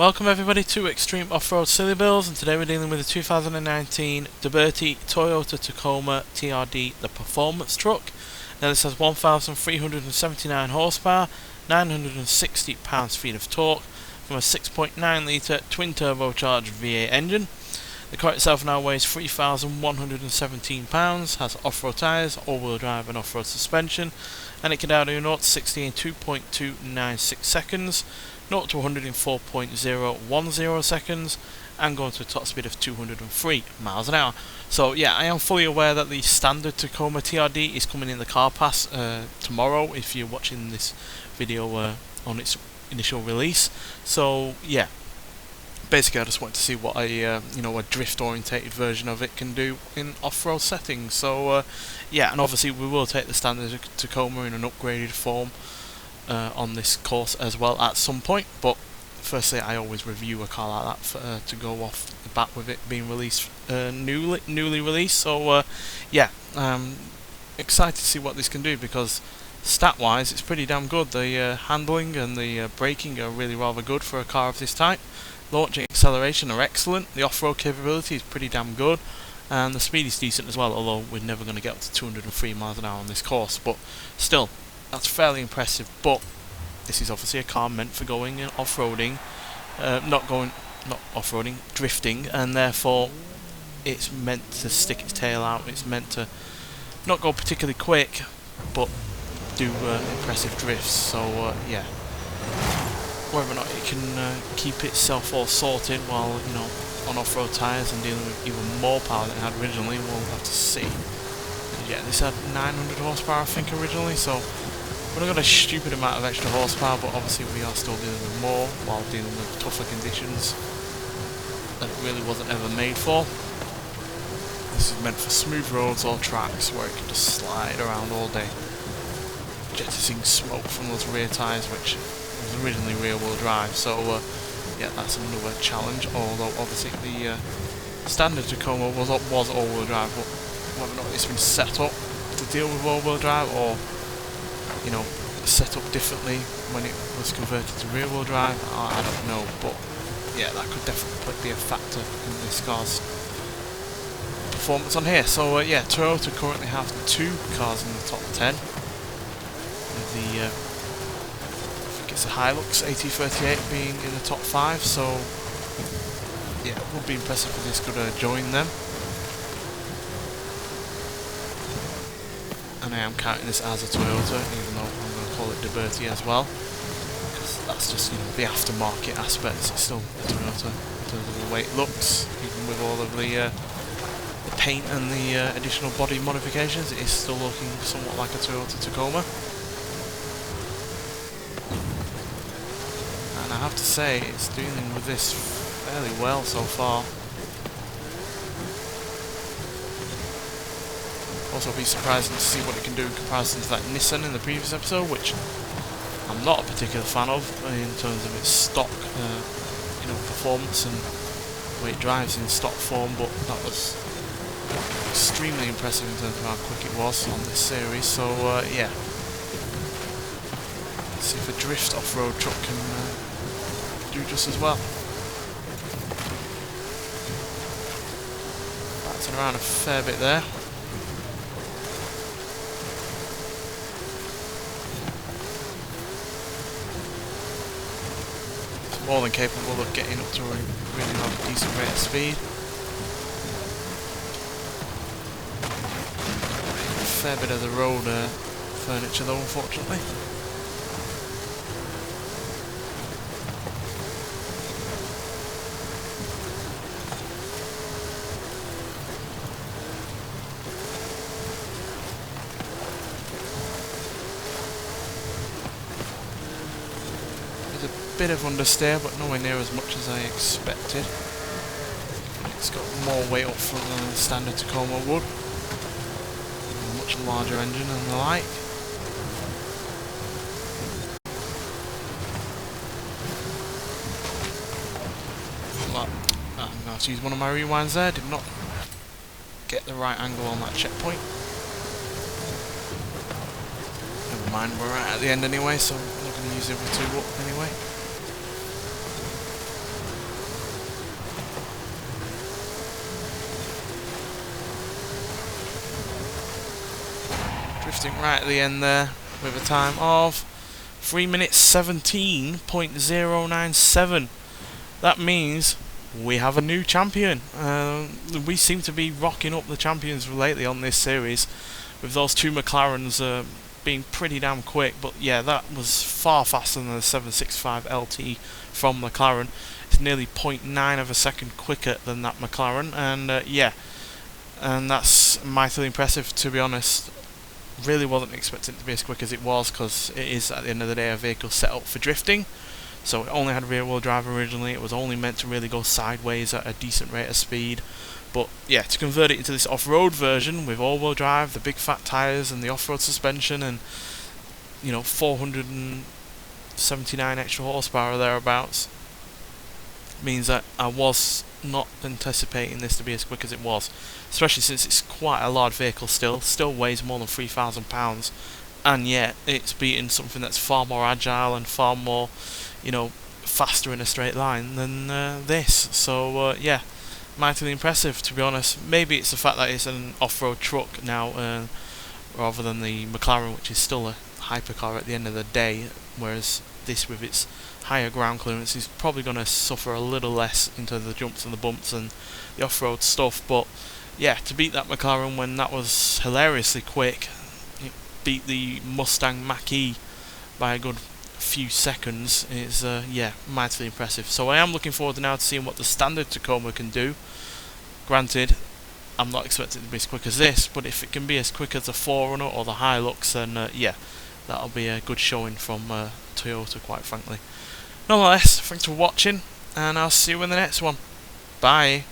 Welcome everybody to Extreme Off-Road Silly Bills, and today we're dealing with the 2019 Deberti Toyota Tacoma TRD, the performance truck. Now this has 1,379 horsepower, 960 pounds-feet of torque from a 6.9 litre twin turbocharged V8 engine. The car itself now weighs 3,117 pounds, has off-road tyres, all-wheel drive and off-road suspension, and it can do 0 to 60 in 2.296 seconds, 0 to 100 in 4.010 seconds, and going to a top speed of 203 miles an hour. So yeah, I am fully aware that the standard Tacoma TRD is coming in the car pass tomorrow if you're watching this video on its initial release. So yeah, basically I just wanted to see what a drift orientated version of it can do in off-road settings. So yeah, and obviously we will take the standard Tacoma in an upgraded form on this course as well at some point, but firstly I always review a car like that to go off the bat with it being released newly released. So yeah, excited to see what this can do, because stat wise it's pretty damn good. The handling and the braking are really rather good for a car of this type. Launch and acceleration are excellent, the off-road capability is pretty damn good, and the speed is decent as well, although we're never going to get up to 203 miles an hour on this course, but still, that's fairly impressive. But this is obviously a car meant for going off-roading, not off-roading, drifting, and therefore it's meant to stick its tail out, it's meant to not go particularly quick, but do impressive drifts. So yeah, whether or not it can keep itself all sorted while on off-road tyres and dealing with even more power than it had originally, we'll have to see. Yeah, this had 900 horsepower I think originally, so we've got a stupid amount of extra horsepower, but obviously we are still dealing with more while dealing with tougher conditions that it really wasn't ever made for. This is meant for smooth roads or tracks where it can just slide around all day, jettisoning smoke from those rear tyres, which was originally rear-wheel drive. So yeah, that's another challenge, although obviously the standard Tacoma was all-wheel drive, but whether or not it's been set up to deal with all-wheel drive, or set up differently when it was converted to rear-wheel drive, I don't know. But yeah, that could definitely be a factor in this car's performance on here. So yeah, Toyota currently have 2 cars in the top 10. The I think it's a Hilux AT38 being in the top 5, so yeah, it would be impressive if this could join them. And I am counting this as a Toyota, even though I'm going to call it Deberti as well, because that's just the aftermarket aspects. It's still a Toyota in terms of the way it looks, even with all of the paint and the additional body modifications. It is still looking somewhat like a Toyota Tacoma. And I have to say, it's dealing with this fairly well so far. Also be surprising to see what it can do in comparison to that Nissan in the previous episode, which I'm not a particular fan of in terms of its stock performance and the way it drives in stock form, but that was extremely impressive in terms of how quick it was on this series. So yeah, let's see if a drift off-road truck can do just as well. Bouncing around a fair bit there. More than capable of getting up to a really decent rate of speed. A fair bit of the road furniture though, unfortunately. Bit of understeer, but nowhere near as much as I expected. It's got more weight up front than the standard Tacoma would. A much larger engine and the like. I'm going to have to use one of my rewinds there. Did not get the right angle on that checkpoint. Never mind, we're right at the end anyway, so I'm not going to use the other two up anyway. drifting right at the end there with a time of 3 minutes 17.097. That means we have a new champion. We seem to be rocking up the champions lately on this series, with those two McLarens being pretty damn quick. But yeah, that was far faster than the 765 LT from McLaren. It's nearly 0.9 of a second quicker than that McLaren, and yeah, and that's mightily impressive, to be honest. Really wasn't expecting it to be as quick as it was, because it is at the end of the day a vehicle set up for drifting. So it only had rear wheel drive originally. It was only meant to really go sideways at a decent rate of speed. But yeah, to convert it into this off-road version with all-wheel drive, the big fat tyres and the off-road suspension, and 479 extra horsepower or thereabouts, means that I was not anticipating this to be as quick as it was, especially since it's quite a large vehicle still weighs more than 3,000 pounds, and yet it's beating something that's far more agile and far more faster in a straight line than this. So yeah, mightily impressive, to be honest. Maybe it's the fact that it's an off-road truck now, rather than the McLaren, which is still a hypercar at the end of the day, whereas this, with its higher ground clearance, is probably going to suffer a little less into the jumps and the bumps and the off-road stuff. But yeah, to beat that McLaren when that was hilariously quick, it beat the Mustang Mach-E by a good few seconds, is yeah, mightily impressive. So I am looking forward now to seeing what the standard Tacoma can do. Granted, I'm not expecting it to be as quick as this, but if it can be as quick as the 4Runner or the Hilux, then yeah, that'll be a good showing from Toyota, quite frankly. Nonetheless, thanks for watching, and I'll see you in the next one. Bye.